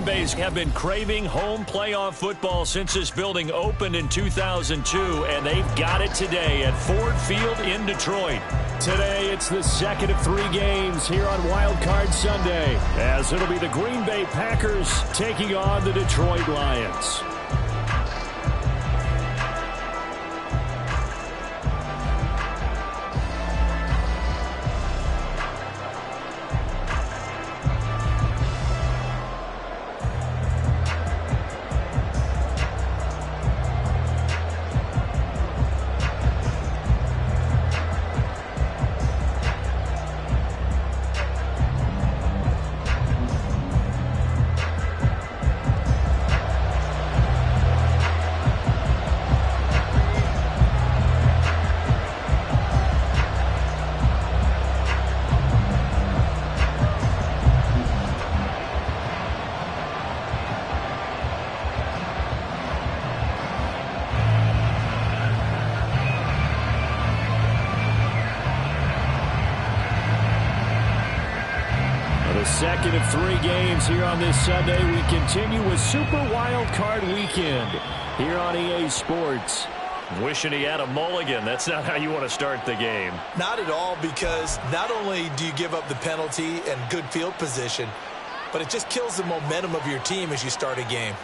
fan base have been craving home playoff football since this building opened in 2002, and they've got it today at Ford Field in Detroit. Today, it's the second of 3 games here on Wild Card Sunday, as it'll be the Green Bay Packers taking on the Detroit Lions. Second of 3 games here on this Sunday. We continue with Super Wild Card Weekend here on EA Sports. Wishing he had a mulligan. That's not how you want to start the game. Not at all, because not only do you give up the penalty and good field position, but it just kills the momentum of your team as you start a game.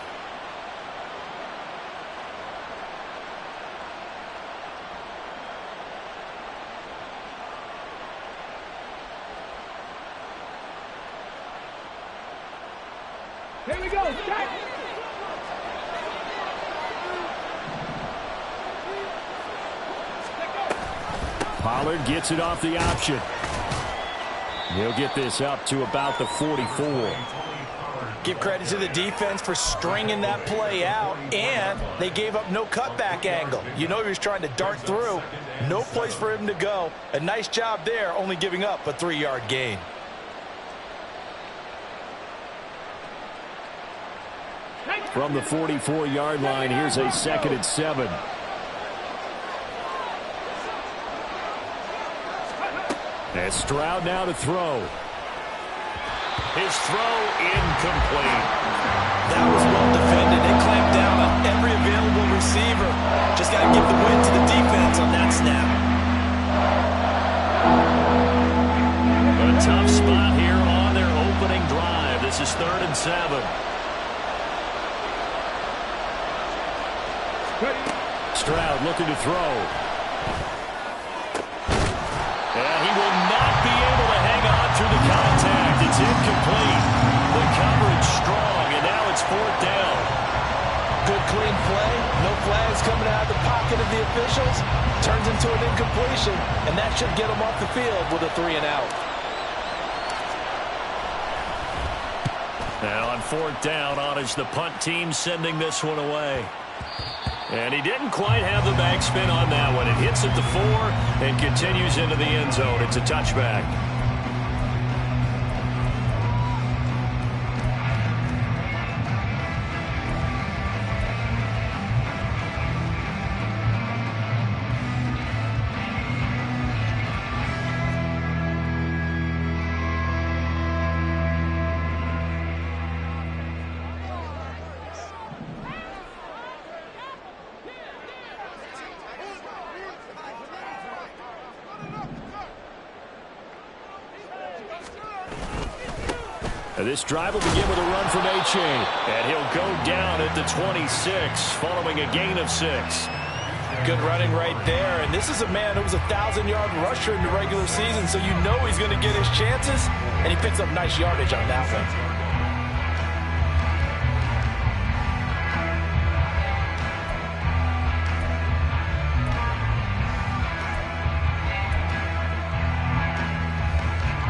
Here we go. Start. Pollard gets it off the option. He'll get this up to about the 44. Give credit to the defense for stringing that play out, and they gave up no cutback angle. You know he was trying to dart through. No place for him to go. A nice job there, only giving up a 3-yard gain. From the 44-yard line, here's a 2nd and 7. And Stroud now to throw. His throw incomplete. That was well defended. They clamped down on every available receiver. Just got to give the win to the defense on that snap. A tough spot here on their opening drive. This is 3rd and 7. Stroud looking to throw. And he will not be able to hang on through the contact. It's incomplete. The coverage strong, and now it's 4th down. Good clean play. No flags coming out of the pocket of the officials. Turns into an incompletion, and that should get them off the field with a 3 and out. Now on 4th down, on is the punt team sending this one away. And he didn't quite have the backspin on that one. It hits at the 4 and continues into the end zone. It's a touchback. This drive will begin with a run from Achane. And he'll go down at the 26 following a gain of 6. Good running right there. And this is a man who was a 1,000-yard rusher in the regular season, so you know he's going to get his chances. And he picks up nice yardage on that one.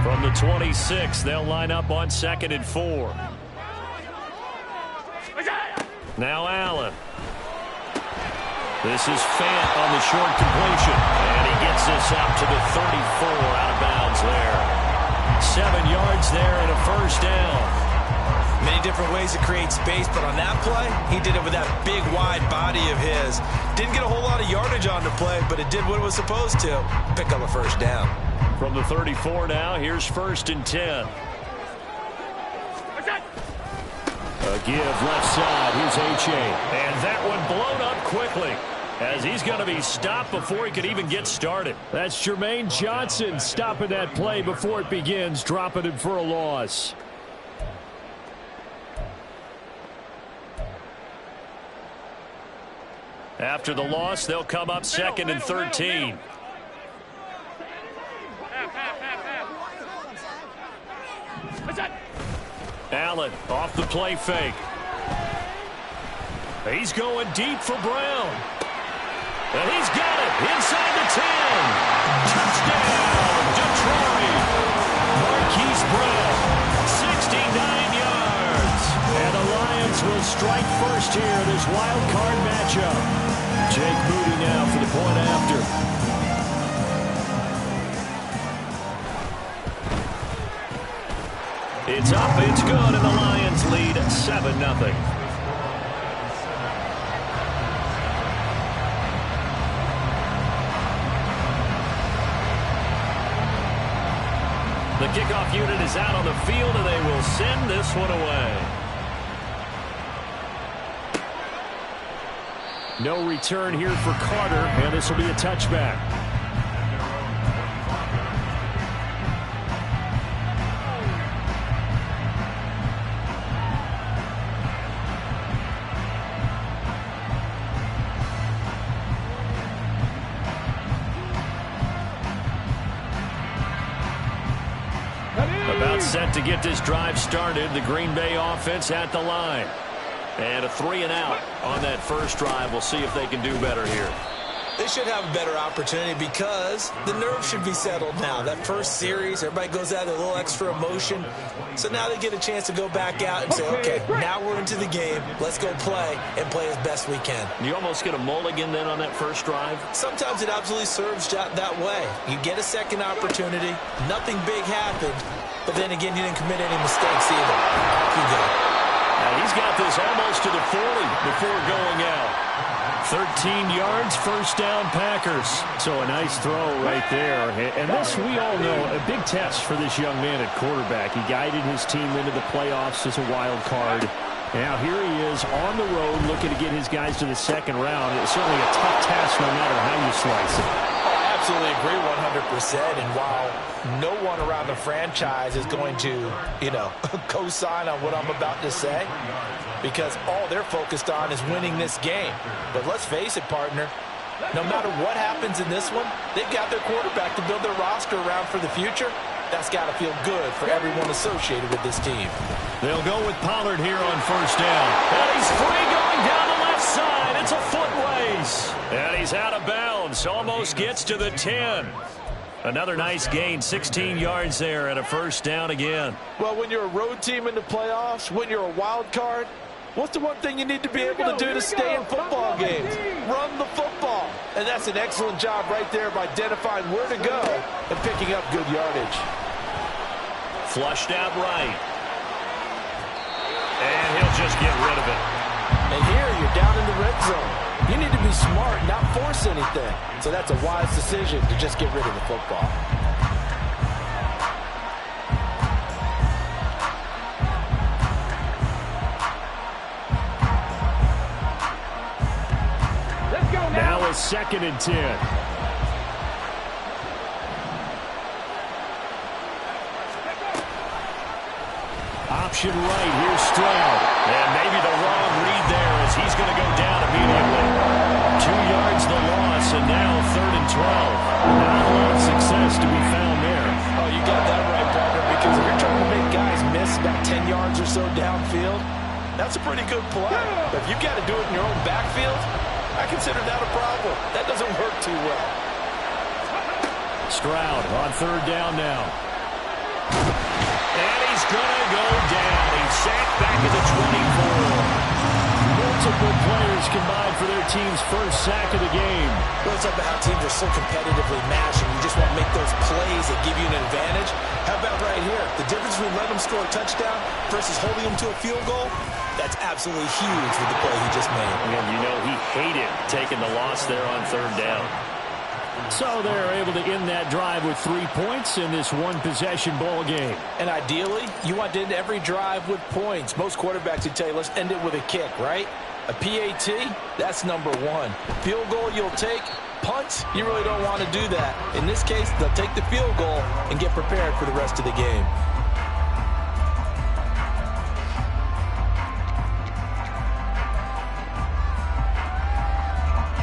From the 26, they'll line up on 2nd and 4. Now Allen. This is Fant on the short completion. And he gets this out to the 34, out of bounds there. 7 yards there and a 1st down. Many different ways to create space, but on that play, he did it with that big, wide body of his. Didn't get a whole lot of yardage on the play, but it did what it was supposed to. Pick up a 1st down. From the 34 now, here's 1st and 10. give left side. Here's H.A. And that one blown up quickly, as he's going to be stopped before he could even get started. That's Jermaine Johnson stopping that play before it begins, dropping him for a loss. After the loss, they'll come up second and 13. Allen off the play fake. He's going deep for Brown. And he's got it inside the 10. Touchdown, Detroit. Marquise Brown, 69 yards. And the Lions will strike first here in this wild card matchup. Jake Moody now for the point after. It's up, it's good, and the Lions lead 7-0. The kickoff unit is out on the field, and they will send this one away. No return here for Carter, and this will be a touchback. About set to get this drive started. The Green Bay offense at the line. And a 3-and-out on that first drive. We'll see if they can do better here. They should have a better opportunity because the nerves should be settled now. That first series, everybody goes out with a little extra emotion. So now they get a chance to go back out and say, okay, now we're into the game. Let's go play and play as best we can. You almost get a mulligan then on that first drive? Sometimes it absolutely serves that way. You get a second opportunity. Nothing big happened. But then again, you didn't commit any mistakes either. Off you go. He's got this almost to the 40 before going out. 13 yards, first down, Packers. So a nice throw right there. And this, we all know, a big test for this young man at quarterback. He guided his team into the playoffs as a wild card. Now here he is on the road looking to get his guys to the second round. It's certainly a tough task no matter how you slice it. Absolutely agree 100%. And while no one around the franchise is going to, co-sign on what I'm about to say, because all they're focused on is winning this game. But let's face it, partner, no matter what happens in this one, they've got their quarterback to build their roster around for the future. That's got to feel good for everyone associated with this team. They'll go with Pollard here on first down. And he's free going down the left side. It's a foot race. And he's out of bounds. Almost gets to the 10. Another nice gain, 16 yards there and a first down again. Well, when you're a road team in the playoffs, when you're a wild card, what's the one thing you need to be able to do to stay in football games? Run the football. And that's an excellent job right there of identifying where to go and picking up good yardage. Flushed out right. And he'll just get rid of it. And here you're down in the red zone. You need to be smart, not force anything. So that's a wise decision to just get rid of the football. Let's go now. Now it's 2nd and 10. Option right, here's Stroud. And maybe the wrong read there as he's going to go down immediately. 2 yards the loss, and now 3rd and 12. Not a lot of success to be found there. Oh, you got that right, partner, because if you're trying to make guys miss about 10 yards or so downfield, that's a pretty good play. But if you've got to do it in your own backfield, I consider that a problem. That doesn't work too well. Stroud on 3rd down now. And he's going to go down. He's sacked back at the 24. Multiple players combined for their team's first sack of the game. Well, it's about how teams are so competitively matched, and you just want to make those plays that give you an advantage. How about right here? The difference between letting them score a touchdown versus holding them to a field goal, that's absolutely huge with the play he just made. And he hated taking the loss there on 3rd down. So they're able to end that drive with 3 points in this one-possession ball game. And ideally, you want to end every drive with points. Most quarterbacks would tell you, let's end it with a kick, right? A PAT, that's number one. Field goal you'll take. Punts, you really don't want to do that. In this case, they'll take the field goal and get prepared for the rest of the game.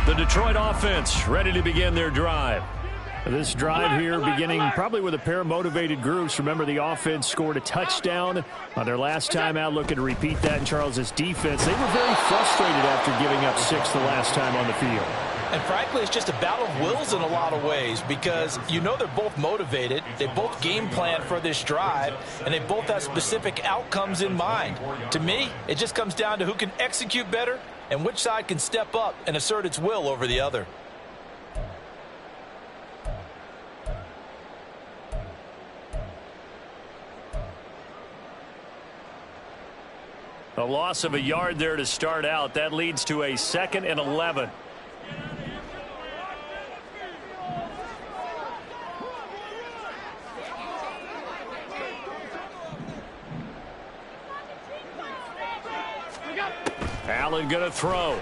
The Detroit offense ready to begin their drive. This drive here beginning probably with a pair of motivated groups. Remember, the offense scored a touchdown on their last time out, looking to repeat that in Charles's defense. They were very frustrated after giving up 6 the last time on the field. And frankly, it's just a battle of wills in a lot of ways because you know they're both motivated. They both game plan for this drive, and they both have specific outcomes in mind. To me, it just comes down to who can execute better and which side can step up and assert its will over the other. A loss of a yard there to start out. That leads to a 2nd and 11. Allen going to throw.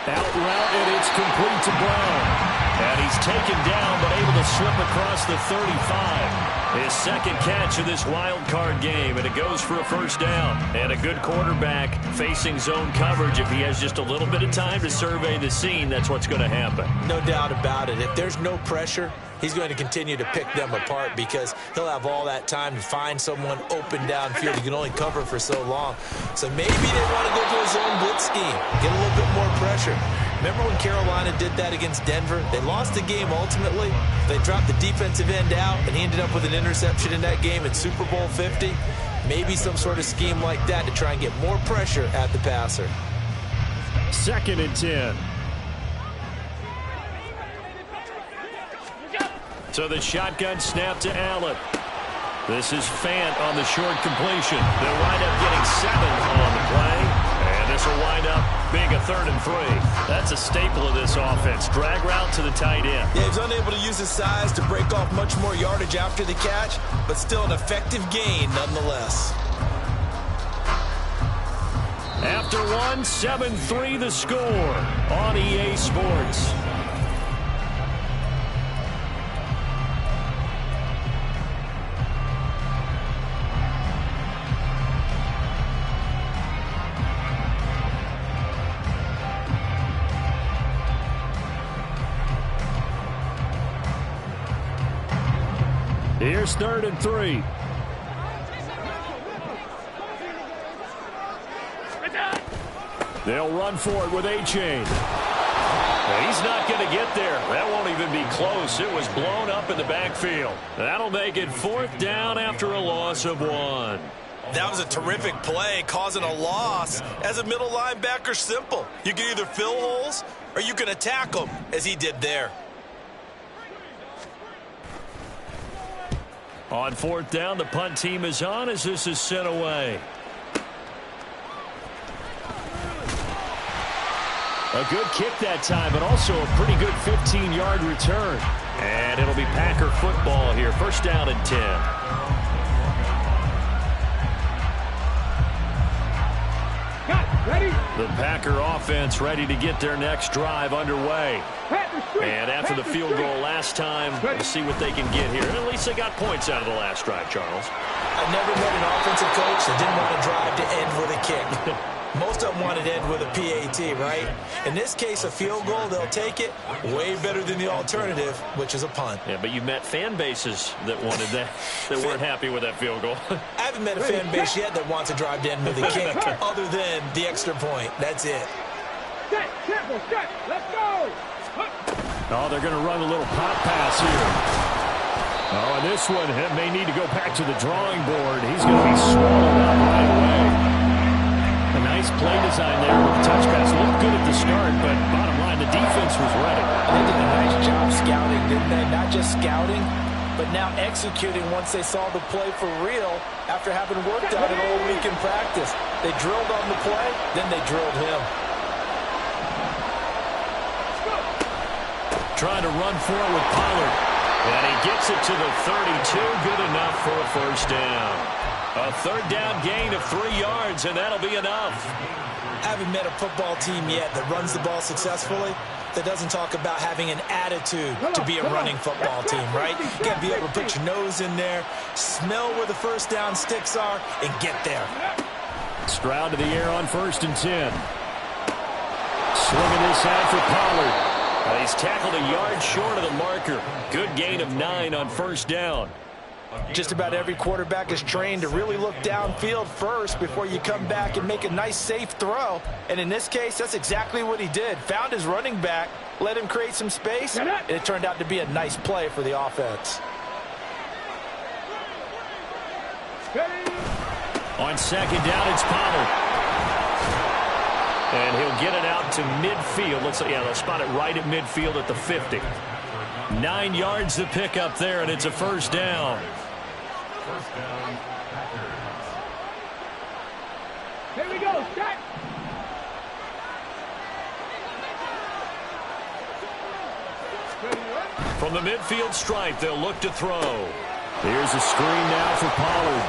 Out route, and it's complete to Brown. And he's taken down, but able to slip across the 35. His second catch of this wild card game, and it goes for a first down. And a good quarterback facing zone coverage. If he has just a little bit of time to survey the scene, that's what's going to happen. No doubt about it. If there's no pressure, he's going to continue to pick them apart because he'll have all that time to find someone open downfield. He can only cover for so long. So maybe they want to go to a zone blitz scheme, get a little bit more pressure. Remember when Carolina did that against Denver? They lost the game ultimately. They dropped the defensive end out, and he ended up with an interception in that game in Super Bowl 50. Maybe some sort of scheme like that to try and get more pressure at the passer. 2nd and 10. So the shotgun snap to Allen. This is Fant on the short completion. They'll wind up getting 7 on the play. And this will wind up being a 3rd and 3. That's a staple of this offense. Drag route to the tight end. Yeah, he's unable to use his size to break off much more yardage after the catch, but still an effective gain nonetheless. After 1, 7-3 the score on EA Sports. Here's 3rd and 3. They'll run for it with A-Chain. He's not going to get there. That won't even be close. It was blown up in the backfield. That'll make it 4th down after a loss of 1. That was a terrific play, causing a loss. As a middle linebacker, simple. You can either fill holes or you can attack them, as he did there. On 4th down, the punt team is on as this is sent away. A good kick that time, but also a pretty good 15-yard return. And it'll be Packer football here. 1st down and 10. Ready? The Packer offense ready to get their next drive underway. And after the field goal last time, we'll see what they can get here. And at least they got points out of the last drive, Charles. I've never met an offensive coach that didn't want to drive to end with a kick. Most of them wanted to end with a PAT, right? In this case, a field goal, they'll take it. Way better than the alternative, which is a punt. Yeah, but you met fan bases that wanted that, that weren't happy with that field goal. I haven't met a fan base yet that wants to drive to end with a kick, other than the extra point. That's it. Set, tempo, set, let's go! Oh, they're going to run a little pop pass here. Oh, and this one may need to go back to the drawing board. He's going to be swallowed up right away. A nice play design there with the touch pass. Looked good at the start, but bottom line, the defense was ready. They did a nice job scouting, didn't they? Not just scouting, but now executing once they saw the play for real after having worked on it all week in practice. They drilled on the play, then they drilled him. trying to run for it with Pollard. And he gets it to the 32. Good enough for a first down. A third down gain of 3 yards, and that'll be enough. I haven't met a football team yet that runs the ball successfully that doesn't talk about having an attitude to be a running football team, right? You got to be able to put your nose in there, smell where the first down sticks are, and get there. Stroud to the air on 1st and 10. Swinging this out for Pollard. He's tackled a yard short of the marker. Good gain of 9 on 1st down. Just about every quarterback is trained to really look downfield first before you come back and make a nice, safe throw. And in this case, that's exactly what he did. Found his running back, let him create some space, and it turned out to be a nice play for the offense. On 2nd down, it's Pollard. And he'll get it out to midfield. They'll spot it right at midfield at the 50. 9 yards to pick up there, and it's a first down. Here we go, set. From the midfield stripe, they'll look to throw. Here's a screen now for Pollard.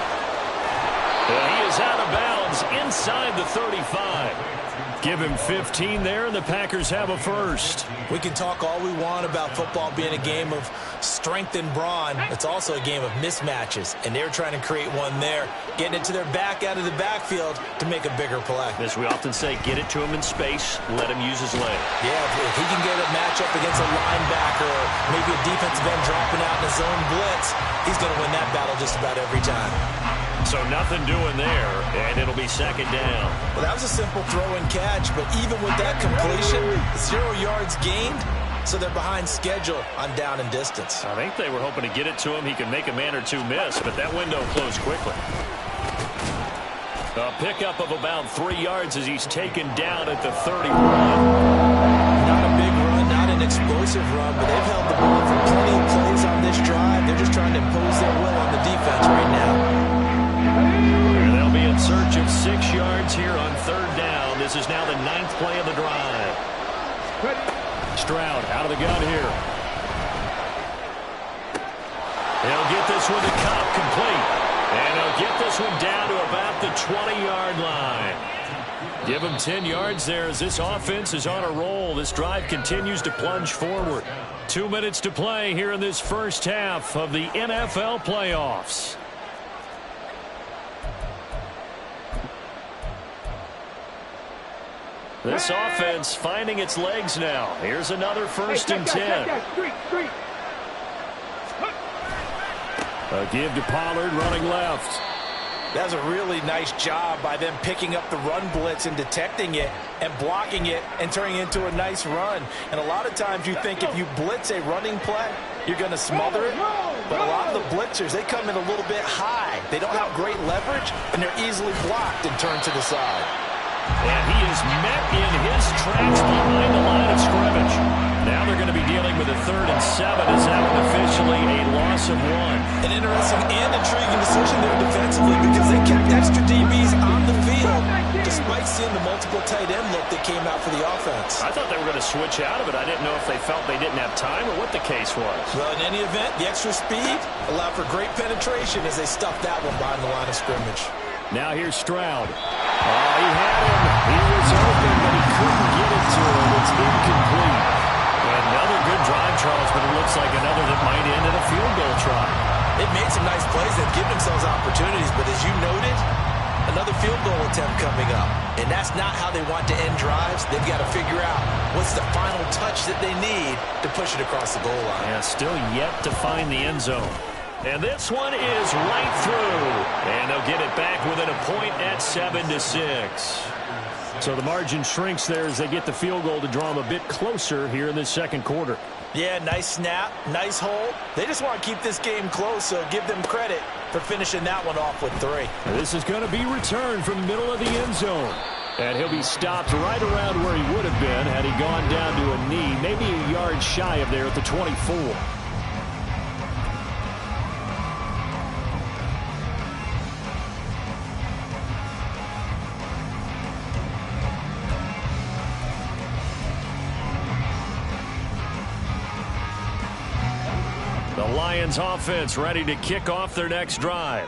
He is out of bounds inside the 35. Give him 15 there, and the Packers have a first. We can talk all we want about football being a game of strength and brawn. It's also a game of mismatches, and they're trying to create one there, getting it to their back out of the backfield to make a bigger play. As we often say, get it to him in space, let him use his leg. Yeah, if he can get a matchup against a linebacker or maybe a defensive end dropping out in a zone blitz, he's going to win that battle just about every time. So nothing doing there, and it'll be 2nd down. Well, that was a simple throw and catch, but even with that completion, 0 yards gained, so they're behind schedule on down and distance. I think they were hoping to get it to him. He could make a man or two miss, but that window closed quickly. A pickup of about 3 yards as he's taken down at the 31. Not a big run, not an explosive run, but they've held the ball for plenty of plays on this drive. They're just trying to impose their will on the defense right now. And they'll be in search of 6 yards here on 3rd down. This is now the 9th play of the drive. Stroud out of the gun here. He'll get this one to Cobb complete. And he'll get this one down to about the 20-yard line. Give him 10 yards there as this offense is on a roll. This drive continues to plunge forward. 2 minutes to play here in this first half of the NFL playoffs. This offense finding its legs now. Here's another 1st and 10. A give to Pollard running left. That's a really nice job by them picking up the run blitz and detecting it and blocking it and turning it into a nice run. And a lot of times you think if you blitz a running play, you're going to smother it. But a lot of the blitzers, they come in a little bit high. They don't have great leverage, and they're easily blocked and turned to the side. And he is met in his tracks behind the line of scrimmage. Now they're going to be dealing with a 3rd and 7 as that one officially a loss of 1. An interesting and intriguing decision there defensively because they kept extra DBs on the field despite seeing the multiple tight end look that came out for the offense. I thought they were going to switch out of it. I didn't know if they felt they didn't have time or what the case was. Well, in any event, the extra speed allowed for great penetration as they stuffed that one behind the line of scrimmage. Now here's Stroud. He had him. He was open, but he couldn't get it to him. It's incomplete. Another good drive, Charles, but it looks like another that might end in a field goal try. They've made some nice plays. They've given themselves opportunities, but as you noted, another field goal attempt coming up. And that's not how they want to end drives. They've got to figure out what's the final touch that they need to push it across the goal line. Yeah, still yet to find the end zone. And this one is right through. And they'll get it back within a point at 7-6. So the margin shrinks there as they get the field goal to draw them a bit closer here in this 2nd quarter. Yeah, nice snap, nice hold. They just want to keep this game close, so give them credit for finishing that one off with 3. This is going to be returned from the middle of the end zone. And he'll be stopped right around where he would have been had he gone down to a knee, maybe a yard shy of there at the 24. Lions offense ready to kick off their next drive.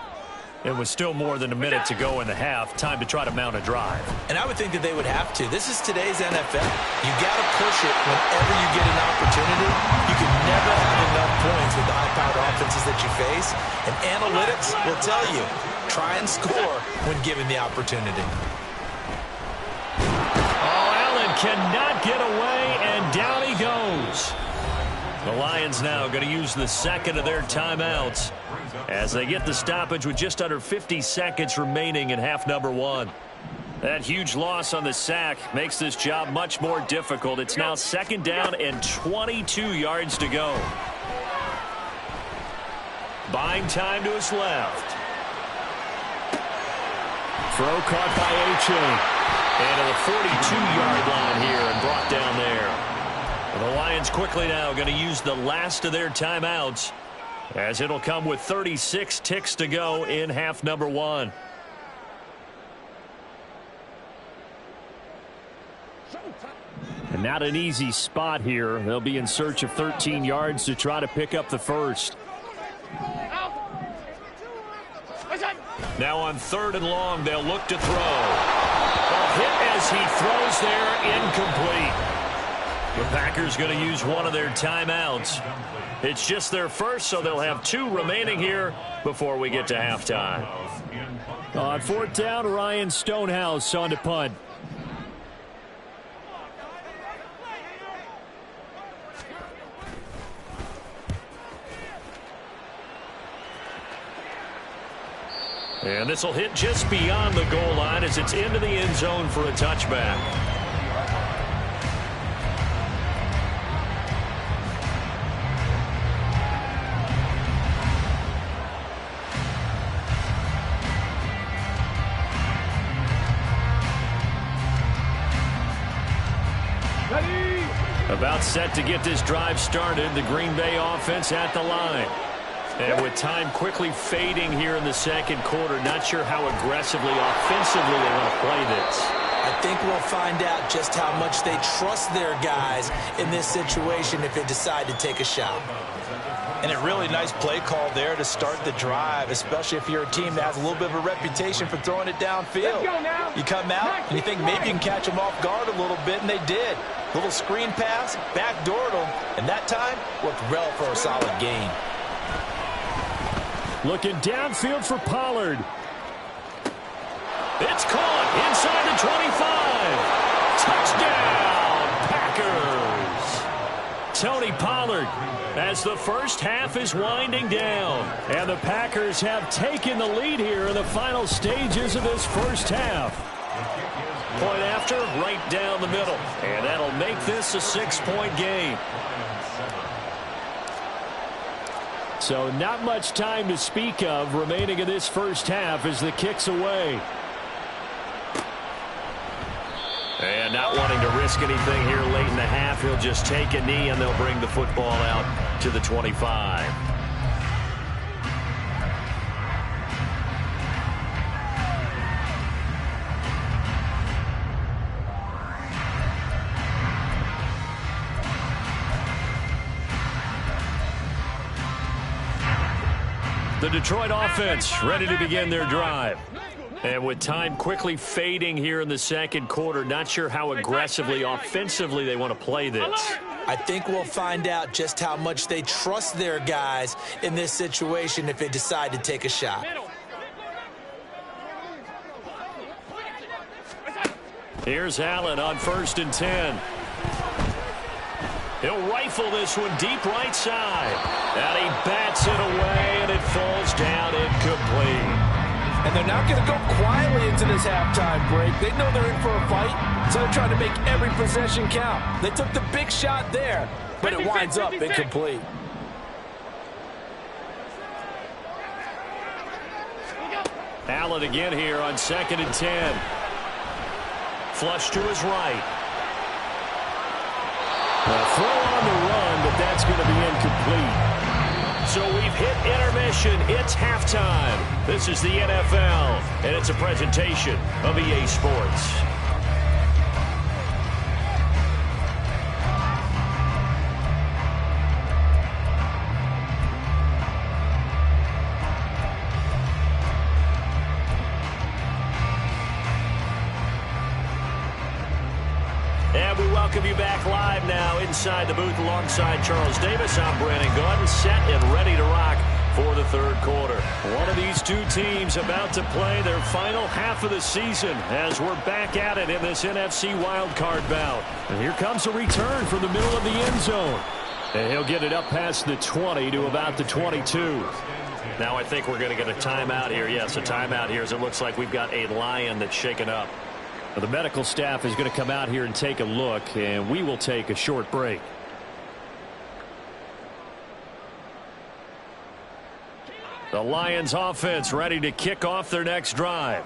It was still more than a minute to go in the half. Time to try to mount a drive. And I would think that they would have to. This is today's NFL. You got to push it whenever you get an opportunity. You can never have enough points with the high-powered offenses that you face. And analytics will tell you, try and score when given the opportunity. Cannot get away, and down he goes. The Lions now going to use the second of their timeouts as they get the stoppage with just under 50 seconds remaining in half number one. That huge loss on the sack makes this job much more difficult. It's now second down and 22 yards to go. Buying time to his left. Throw caught by A-Chain. And to the 42-yard line here and brought down there. The Lions quickly now going to use the last of their timeouts as it'll come with 36 ticks to go in half number one. And not an easy spot here. They'll be in search of 13 yards to try to pick up the first. Now on 3rd and long, they'll look to throw. A hit as he throws there, incomplete. The Packers going to use one of their timeouts. It's just their first, so they'll have 2 remaining here before we get to halftime. On 4th down, Ryan Stonehouse on to punt. And this will hit just beyond the goal line as it's into the end zone for a touchback. About set to get this drive started, the Green Bay offense at the line. And with time quickly fading here in the second quarter, not sure how aggressively, offensively they want to play this. I think we'll find out just how much they trust their guys in this situation if they decide to take a shot. And a really nice play call there to start the drive, especially if you're a team that has a little bit of a reputation for throwing it downfield. You come out and you think maybe you can catch them off guard a little bit, and they did. Little screen pass, backdoored them, and that time worked well for a solid gain. Looking downfield for Pollard. It's caught inside the 25. Touchdown, Packers. Tony Pollard as the first half is winding down. And the Packers have taken the lead here in the final stages of this first half. Point after, right down the middle. And that'll make this a 6-point game. So not much time to speak of remaining in this first half as the kick's away. And not wanting to risk anything here late in the half, he'll just take a knee and they'll bring the football out to the 25. The Detroit offense ready to begin their drive. And with time quickly fading here in the second quarter, not sure how aggressively, offensively they want to play this. I think we'll find out just how much they trust their guys in this situation if they decide to take a shot. Here's Allen on 1st and 10. He'll rifle this one deep right side. And he bats it away, and it falls down incomplete. And they're not going to go quietly into this halftime break. They know they're in for a fight, so they're trying to make every possession count. They took the big shot there, but it winds up incomplete. Allen again here on 2nd and 10. Flush to his right. A throw on the run, but that's going to be incomplete. So we've hit intermission. It's halftime. This is the NFL, and it's a presentation of EA Sports. And we welcome you back live now inside the booth alongside Charles Davis. I'm Brandon Gaudin, set and ready to rock for the third quarter. One of these two teams about to play their final half of the season as we're back at it in this NFC wildcard bout. And here comes a return from the middle of the end zone. And he'll get it up past the 20 to about the 22. Now I think we're going to get a timeout here. Yes, a timeout here as it looks like we've got a Lion that's shaken up. The medical staff is going to come out here and take a look, and we will take a short break. The Lions offense ready to kick off their next drive.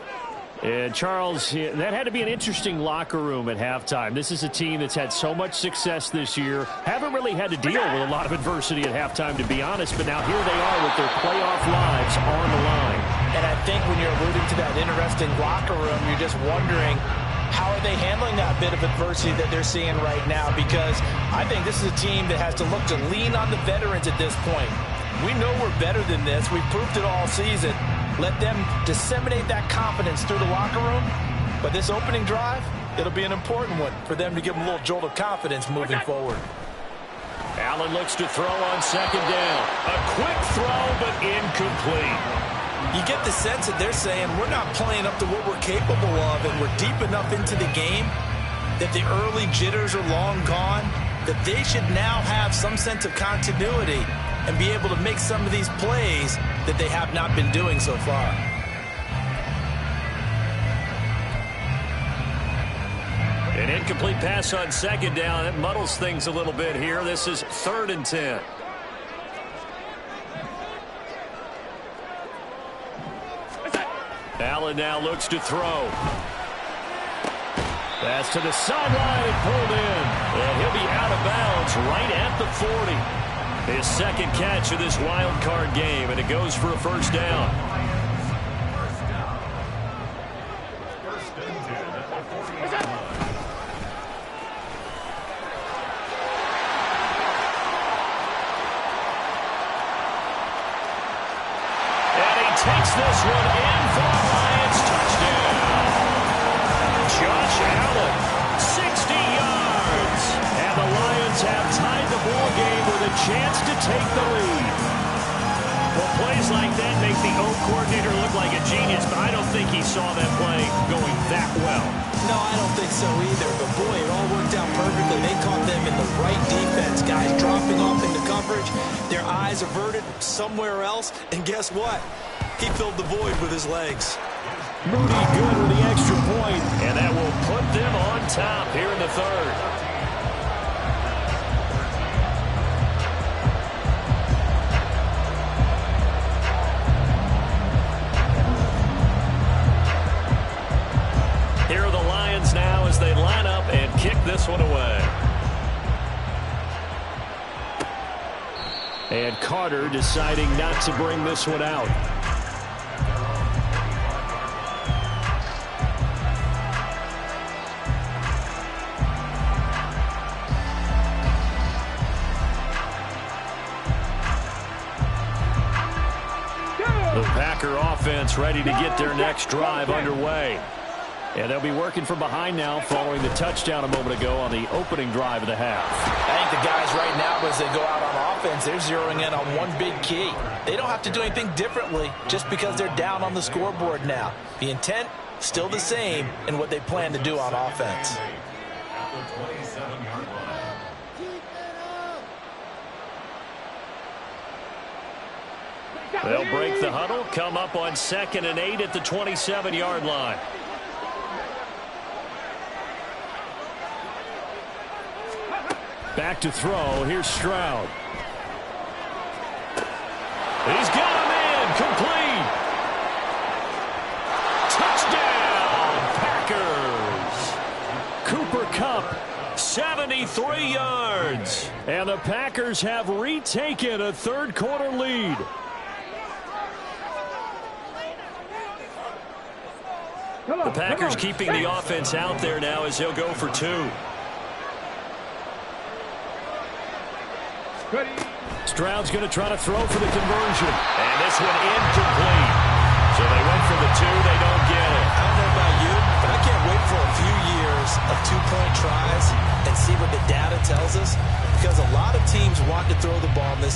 And Charles, that had to be an interesting locker room at halftime. This is a team that's had so much success this year. Haven't really had to deal with a lot of adversity at halftime, to be honest. But now here they are with their playoff lives on the line. And I think when you're alluding to that interesting locker room, you're just wondering, how are they handling that bit of adversity that they're seeing right now? Because I think this is a team that has to look to lean on the veterans at this point. We know we're better than this. We've proved it all season. Let them disseminate that confidence through the locker room. But this opening drive, it'll be an important one for them to give them a little jolt of confidence moving forward. Allen looks to throw on second down. A quick throw, but incomplete. You get the sense that they're saying we're not playing up to what we're capable of, and we're deep enough into the game that the early jitters are long gone, that they should now have some sense of continuity and be able to make some of these plays that they have not been doing so far. An incomplete pass on second down. It muddles things a little bit here. This is 3rd and 10. Allen now looks to throw. Pass to the sideline and pulled in. And he'll be out of bounds right at the 40. His second catch of this wild card game, and it goes for a first down. And he takes this one in for the Lions. Touchdown. Josh Allen, 60 yards. And the Lions have tied the ball game with a chance to take the lead. Well, plays like that make the O coordinator look like a genius, but I don't think he saw that play going that well. No, I don't think so either, but boy, it all worked out perfectly. They caught them in the right defense, guys dropping off into coverage, their eyes averted somewhere else, and guess what? He filled the void with his legs. Moody good with the extra point, and that will put them on top here in the third. Here are the Lions now as they line up and kick this one away. And Carter deciding not to bring this one out. The Packer offense ready to get their next drive underway. And they'll be working from behind now following the touchdown a moment ago on the opening drive of the half. I think the guys right now, as they go out on offense, they're zeroing in on one big key. They don't have to do anything differently just because they're down on the scoreboard now. The intent, still the same in what they plan to do on offense. They'll break the huddle, come up on 2nd and 8 at the 27-yard line. Back to throw. Here's Stroud. He's got him in. Complete. Touchdown, Packers. Cooper Kupp, 73 yards. And the Packers have retaken a third quarter lead. The Packers keeping the offense out there now as they'll go for 2. Stroud's going to try to throw for the conversion. And this one incomplete. So they went for the 2. They don't get it. I don't know about you, but I can't wait for a few years of 2-point tries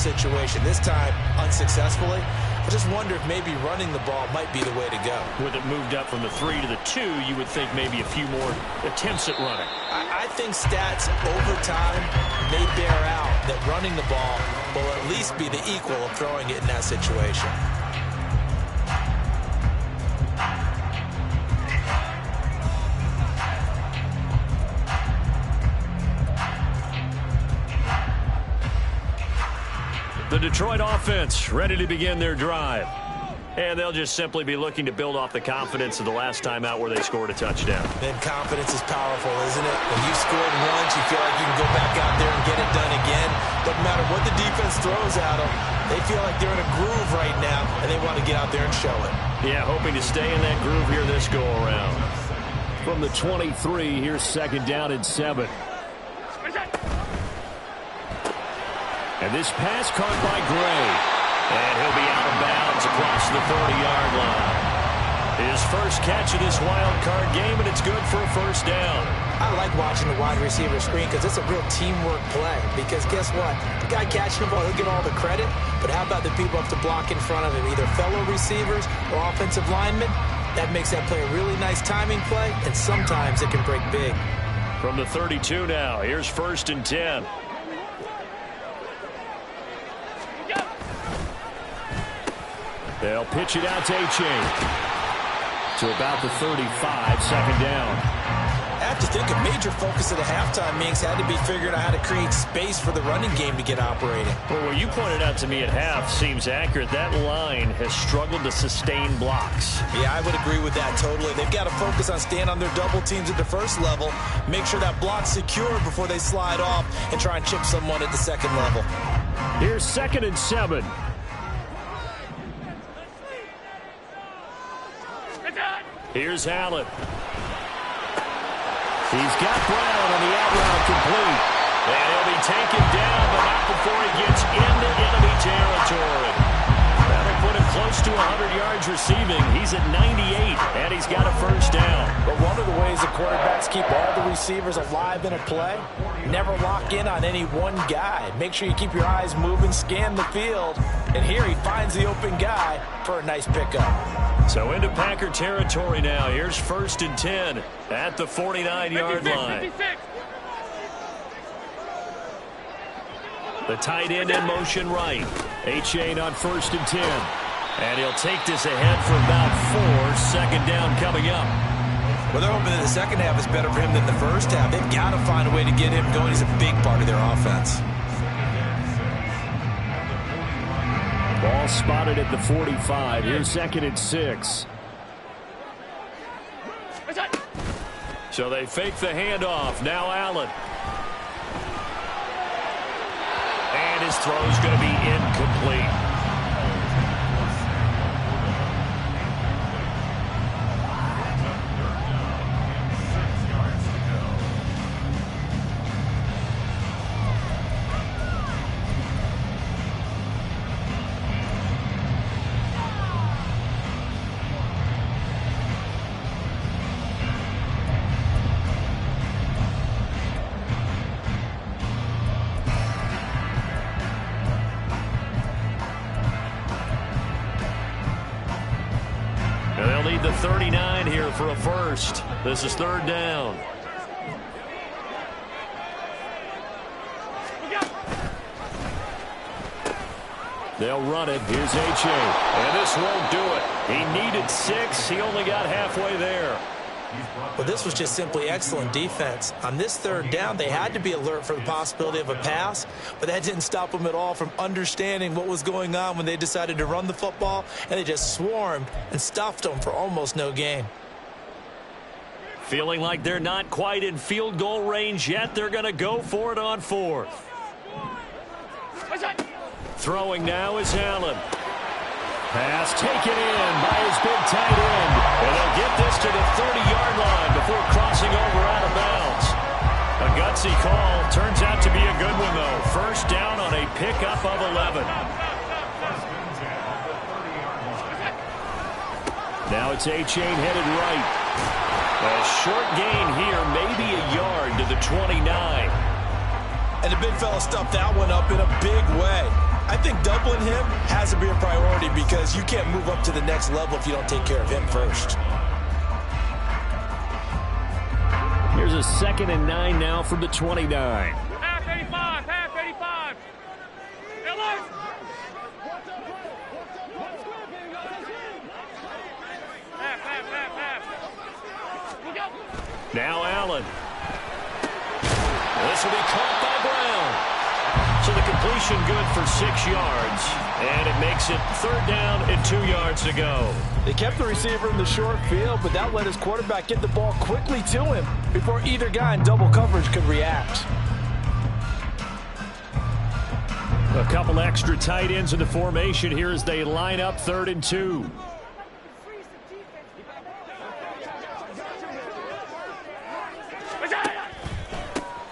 situation, this time unsuccessfully. I just wonder if maybe running the ball might be the way to go. With it moved up from the 3 to the 2, you would think maybe a few more attempts at running. I think stats over time may bear out that running the ball will at least be the equal of throwing it in that situation. The Detroit offense ready to begin their drive. And they'll just simply be looking to build off the confidence of the last time out where they scored a touchdown. And confidence is powerful, isn't it? When you scored once, you feel like you can go back out there and get it done again. Doesn't matter what the defense throws at them. They feel like they're in a groove right now, and they want to get out there and show it. Yeah, hoping to stay in that groove here this go-around. From the 23, here's 2nd down and 7. And this pass caught by Gray. And he'll be out of bounds across the 30-yard line. His first catch of this wild card game, and it's good for a 1st down. I like watching the wide receiver screen because it's a real teamwork play. Because guess what? The guy catching the ball, he'll get all the credit. But how about the people up to block in front of him, either fellow receivers or offensive linemen? That makes that play a really nice timing play, and sometimes it can break big. From the 32 now, here's 1st and 10. They'll pitch it out to Achane. To about the 35, 2nd down. I have to think a major focus of the halftime, Minks, had to be figuring out how to create space for the running game to get operating. Well, what you pointed out to me at half seems accurate. That line has struggled to sustain blocks. Yeah, I would agree with that totally. They've got to focus on staying on their double teams at the first level, make sure that block's secure before they slide off and try and chip someone at the second level. Here's 2nd and 7. Here's Allen. He's got Brown on the out route complete. And he'll be taken down, but not before he gets into enemy territory. That'll put him close to 100 yards receiving. He's at 98, and he's got a 1st down. But one of the ways the quarterbacks keep all the receivers alive in a play, never lock in on any one guy. Make sure you keep your eyes moving, scan the field. And here he finds the open guy for a nice pickup. So into Packer territory now. Here's 1st and 10 at the 49-yard line. 56. The tight end in motion right. Achane on 1st and 10. And he'll take this ahead for about 4. 2nd down coming up. Well, they're hoping that the second half is better for him than the first half. They've got to find a way to get him going. He's a big part of their offense. Ball spotted at the 45. Here's 2nd and 6. So they fake the handoff. Now Allen. And his throw's going to be incomplete. They'll need the 39 here for a 1st. This is 3rd down. They'll run it. Here's Achane. And this won't do it. He needed 6. He only got halfway there. Well, this was just simply excellent defense. On this 3rd down, they had to be alert for the possibility of a pass, but that didn't stop them at all from understanding what was going on when they decided to run the football, and they just swarmed and stuffed them for almost no gain. Feeling like they're not quite in field goal range yet, they're going to go for it on 4th. Throwing now is Allen. Pass taken in by his big tight end. And they'll get this to the 30-yard line before crossing over out of bounds. A gutsy call. Turns out to be a good one, though. 1st down on a pickup of 11. Now it's Achane headed right. A short gain here, maybe a yard to the 29. And the big fella stuffed that one up in a big way. I think doubling him has to be a priority because you can't move up to the next level if you don't take care of him first. Here's a 2nd and 9 now from the 29. Half 85, half 85. Hey, look. Half. Look out. Now Allen. This will be caught by Brown. So the completion good for 6 yards. And it makes it 3rd down and 2 yards to go. They kept the receiver in the short field, but that let his quarterback get the ball quickly to him before either guy in double coverage could react. A couple extra tight ends in the formation here as they line up 3rd and 2.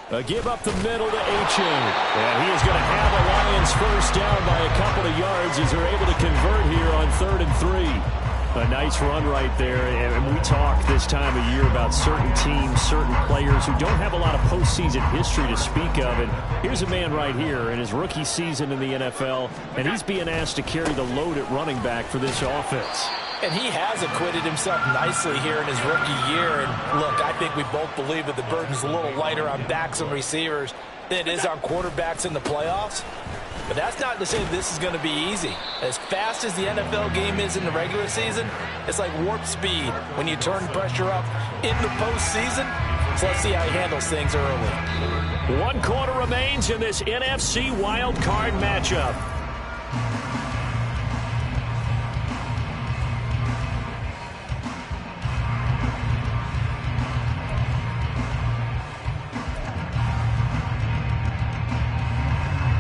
A give up the middle to Achane. And he is going to have a Lions first down by a couple of yards as they're able to convert here on 3rd and 3. A nice run right there. And we talk this time of year about certain teams, certain players who don't have a lot of postseason history to speak of. And here's a man right here in his rookie season in the NFL, and he's being asked to carry the load at running back for this offense. And he has acquitted himself nicely here in his rookie year. And look, I think we both believe that the burden's a little lighter on backs and receivers than it is on quarterbacks in the playoffs. But that's not to say this is going to be easy. As fast as the NFL game is in the regular season, it's like warp speed when you turn pressure up in the postseason. So let's see how he handles things early. 1 quarter remains in this NFC wild card matchup.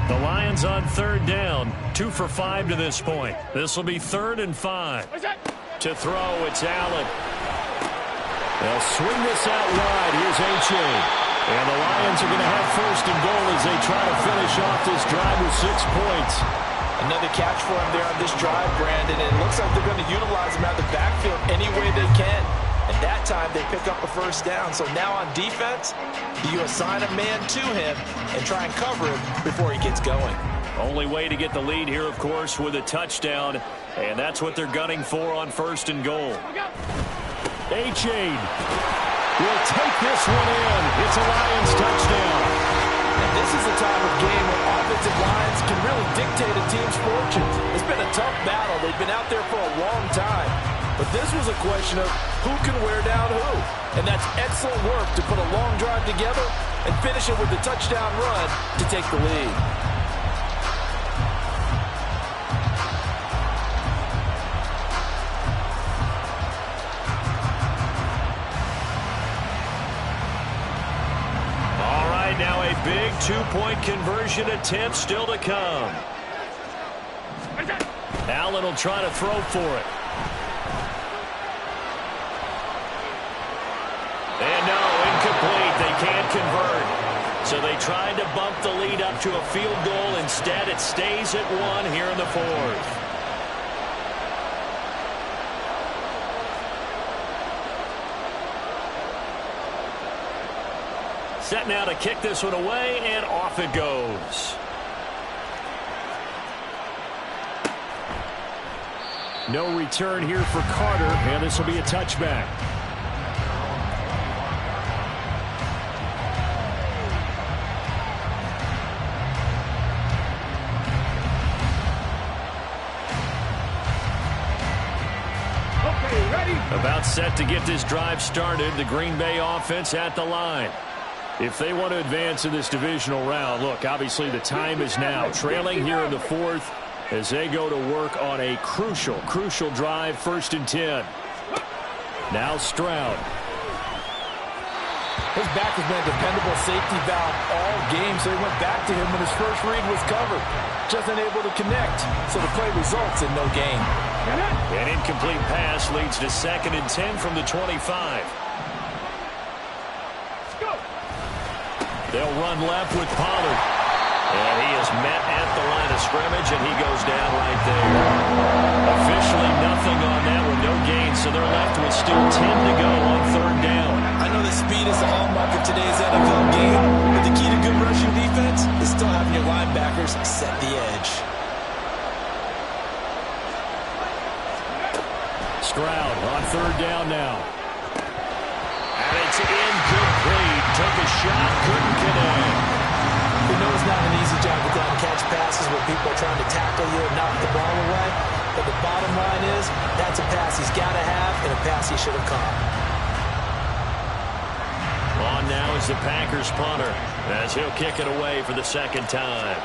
The Lions on 3rd down, 2 for 5 to this point. This will be 3rd and 5. To throw, it's Allen. They'll swing this out wide. Here's Achane. And the Lions are going to have 1st and goal as they try to finish off this drive with 6 points. Another catch for him there on this drive, Brandon. And it looks like they're going to utilize him out of the backfield any way they can. And that time they pick up a 1st down. So now on defense, you assign a man to him and try and cover him before he gets going. Only way to get the lead here, of course, with a touchdown. And that's what they're gunning for on 1st and goal. Achane will take this one in. It's a Lions touchdown. And this is a time of game where offensive lines can really dictate a team's fortunes. It's been a tough battle. They've been out there for a long time. But this was a question of who can wear down who. And that's excellent work to put a long drive together and finish it with a touchdown run to take the lead. All right, now a big 2-point conversion attempt still to come. Allen will try to throw for it. And no, incomplete. They can't convert. So they tried to bump the lead up to a field goal. Instead, it stays at 1 here in the 4th. Set now to kick this one away, and off it goes. No return here for Carter, and this will be a touchback. About set to get this drive started. The Green Bay offense at the line. If they want to advance in this divisional round, look, obviously the time is now. Trailing here in the 4th as they go to work on a crucial drive, 1st and 10. Now Stroud. His back has been a dependable safety valve all game, so he went back to him when his first read was covered. Just unable to connect, so the play results in no gain. An incomplete pass leads to 2nd and 10 from the 25. They'll run left with Pollard. And he is met at the line of scrimmage, and he goes down right there. Officially nothing on that with no gain, so they're left with still 10 to go on 3rd down. I know that speed is the hallmark of today's NFL game, but the key to good rushing defense is still having your linebackers set the edge. Stroud on third down now. And it's incomplete. Took a shot, couldn't connect. You know it's not an easy job to go out and catch passes when people are trying to tackle you and knock the ball away. But the bottom line is, that's a pass he's got to have and a pass he should have caught. On now is the Packers punter as he'll kick it away for the second time.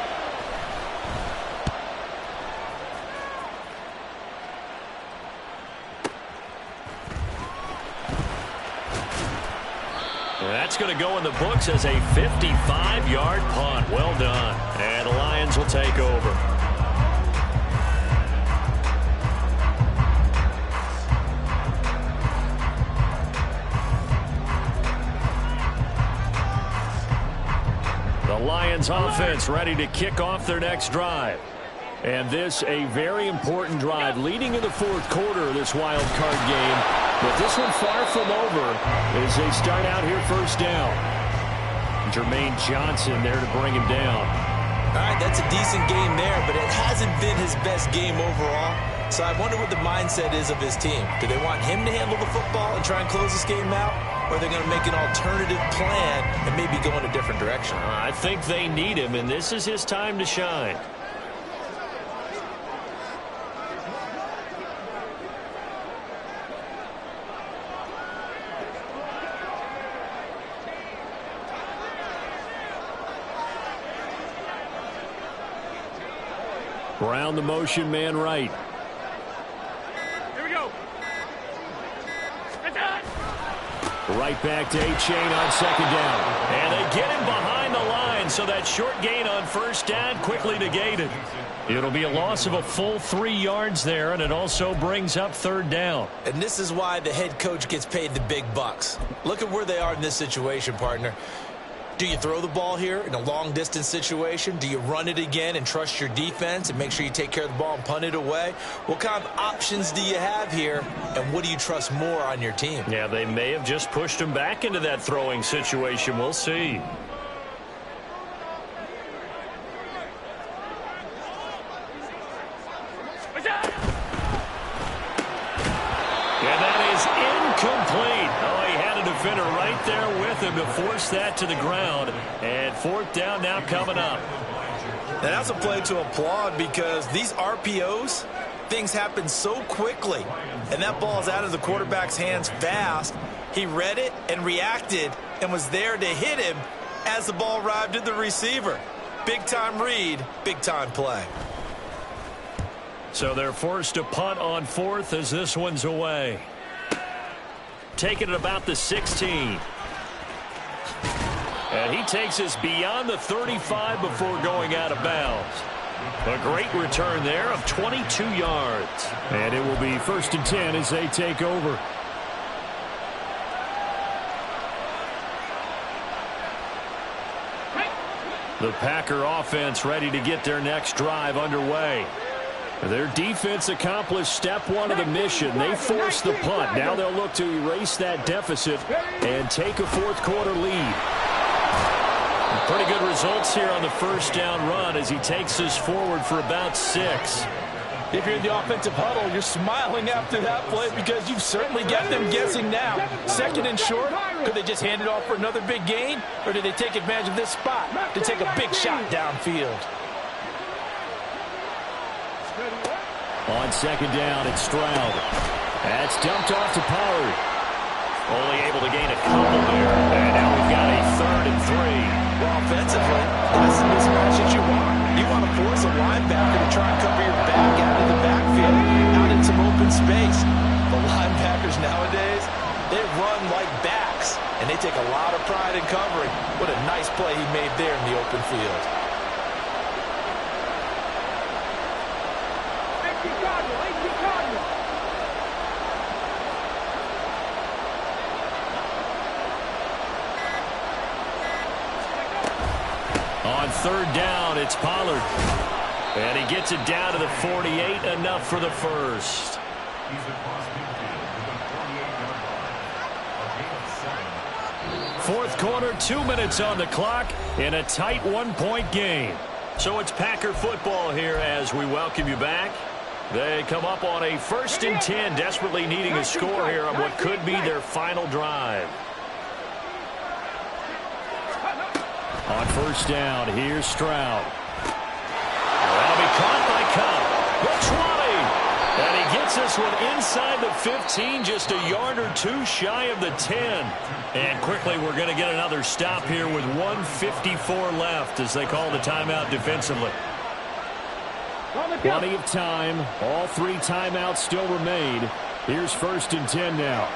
That's going to go in the books as a 55-yard punt. Well done. And the Lions will take over. The Lions offense ready to kick off their next drive. And this a very important drive leading in the fourth quarter of this wild card game. But this one far from over as they start out here first down. Jermaine Johnson there to bring him down. All right, that's a decent game there, but it hasn't been his best game overall. So I wonder what the mindset is of his team. Do they want him to handle the football and try and close this game out? Or are they going to make an alternative plan and maybe go in a different direction? I think they need him, and this is his time to shine. Brown the motion man right. Here we go. Right back to A-Chain on second down. And they get him behind the line, so that short gain on first down quickly negated. It'll be a loss of a full 3 yards there, and it also brings up third down. And this is why the head coach gets paid the big bucks. Look at where they are in this situation, partner. Do you throw the ball here in a long-distance situation? Do you run it again and trust your defense and make sure you take care of the ball and punt it away? What kind of options do you have here, and what do you trust more on your team? Yeah, they may have just pushed him back into that throwing situation. We'll see. And that is incomplete. Oh, he had a defender right there with him to force that to the ground. And fourth down now coming up. And that's a play to applaud because these RPOs, things happen so quickly. And that ball is out of the quarterback's hands fast. He read it and reacted and was there to hit him as the ball arrived at the receiver. Big-time read, big-time play. So they're forced to punt on fourth as this one's away. Taking it about the 16. And he takes us beyond the 35 before going out of bounds. A great return there of 22 yards. And it will be 1st and 10 as they take over. The Packer offense ready to get their next drive underway. Their defense accomplished step one of the mission. They forced the punt. Now they'll look to erase that deficit and take a fourth quarter lead. Pretty good results here on the first down run as he takes us forward for about 6. If you're in the offensive huddle, you're smiling after that play because you've certainly got them guessing now. 2nd and short, could they just hand it off for another big gain? Or did they take advantage of this spot to take a big shot downfield? On second down, it's Stroud. That's dumped off to Pollard. Only able to gain a couple there. And now we've got a 3rd and 3. Well, offensively, that's the mismatch that you want. You want to force a linebacker to try and cover your back out of the backfield, out in some open space. The linebackers nowadays, they run like backs, and they take a lot of pride in covering. What a nice play he made there in the open field. On third down, it's Pollard. And he gets it down to the 48, enough for the first. Fourth quarter, 2 minutes on the clock in a tight 1-point game. So it's Packer football here as we welcome you back. They come up on a 1st and 10, desperately needing a score here on what could be their final drive. On 1st down, here's Stroud. That'll be caught by Cup. The 20. And he gets this one inside the 15, just a yard or two shy of the 10. And quickly we're going to get another stop here with 1:54 left as they call the timeout defensively. Plenty of time. All 3 timeouts still remain. Here's 1st and 10 now.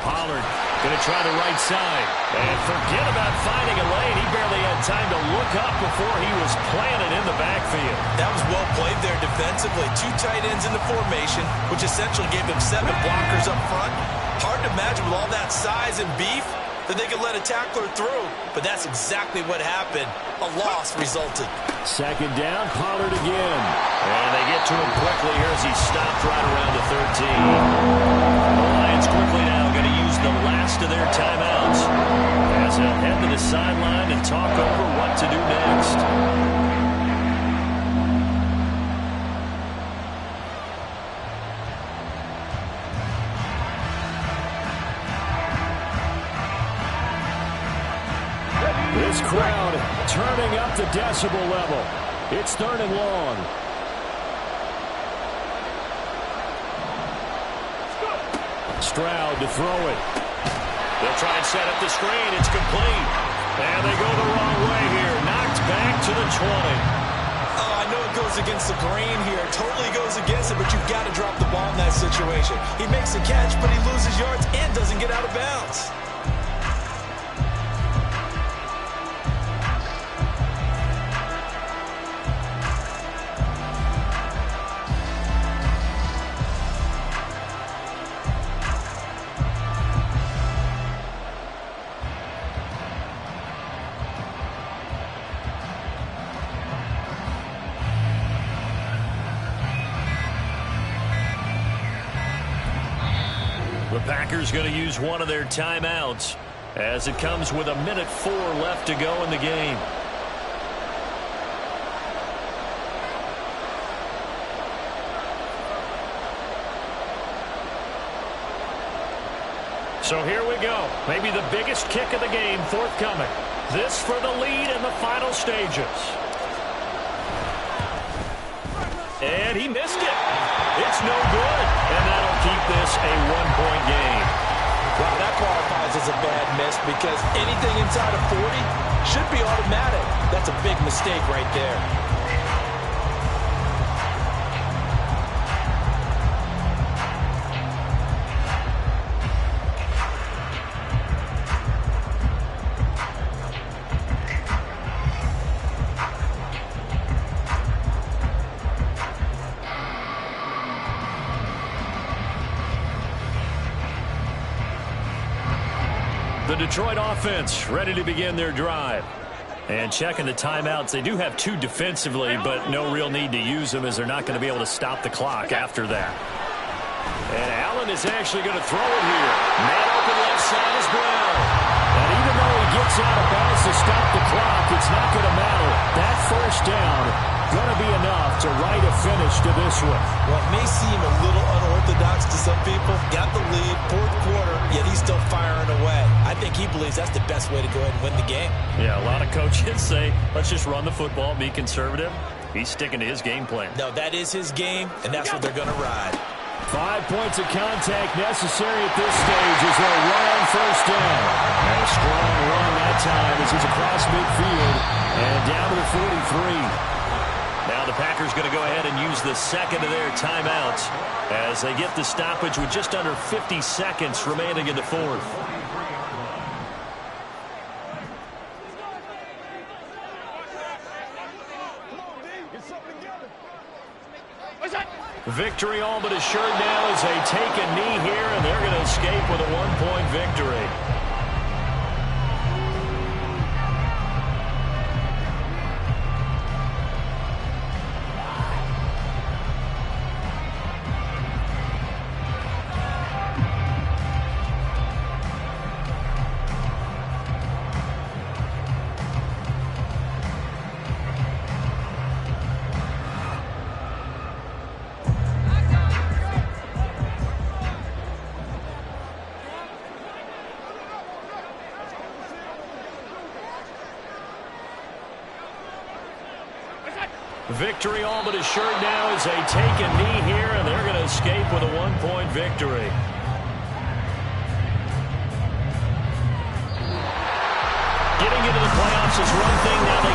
Pollard going to try the right side. And forget about finding a lane. He barely had time to look up before he was planted in the backfield. That was well played there defensively. 2 tight ends in the formation, which essentially gave them 7 blockers up front. Hard to imagine with all that size and beef that they could let a tackler through. But that's exactly what happened. A loss resulted. 2nd down, Pollard again. And they get to him quickly here as he stopped right around the 13. The Lions quickly now going to use the last of their timeouts as they'll head to the sideline and talk over what to do next. This crowd turning up the decibel level. It's 3rd and long. Stroud to throw it. They'll try and set up the screen. It's complete. And they go the wrong way here. Knocked back to the 20. Oh, I know it goes against the grain here. Totally goes against it, but you've got to drop the ball in that situation. He makes the catch, but he loses yards and doesn't get out of bounds. The Packers going to use one of their timeouts as it comes with 1:04 left to go in the game. So here we go. Maybe the biggest kick of the game forthcoming. This for the lead in the final stages. And he missed it. It's no good. And that'll keep this a 1-point game. Well, that qualifies as a bad miss because anything inside of 40 should be automatic. That's a big mistake right there. The Detroit offense ready to begin their drive. And checking the timeouts, they do have 2 defensively, but no real need to use them as they're not going to be able to stop the clock after that. And Allen is actually going to throw it here. Man open left side is Brown. And even though he gets out of bounds to stop the clock, it's not going to matter. That 1st down going to be enough to write a finish to this one. Well, it may seem a little unorthodox to some people. Got the lead, 4th quarter, yet he's still firing away. I think he believes that's the best way to go ahead and win the game. Yeah, a lot of coaches say, let's just run the football, be conservative. He's sticking to his game plan. No, that is his game, and that's what they're going to ride. 5 points of contact necessary at this stage as they'll run on 1st down. And a strong run that time as he's across midfield and down to the 43. Now the Packers going to go ahead and use the 2nd of their timeouts as they get the stoppage with just under 50 seconds remaining in the 4th. Victory all but assured now as they take a knee here, and they're going to escape with a 1-point victory. Victory all but assured now as they take a knee here, and they're going to escape with a one-point victory. Getting into the playoffs is one thing. Now they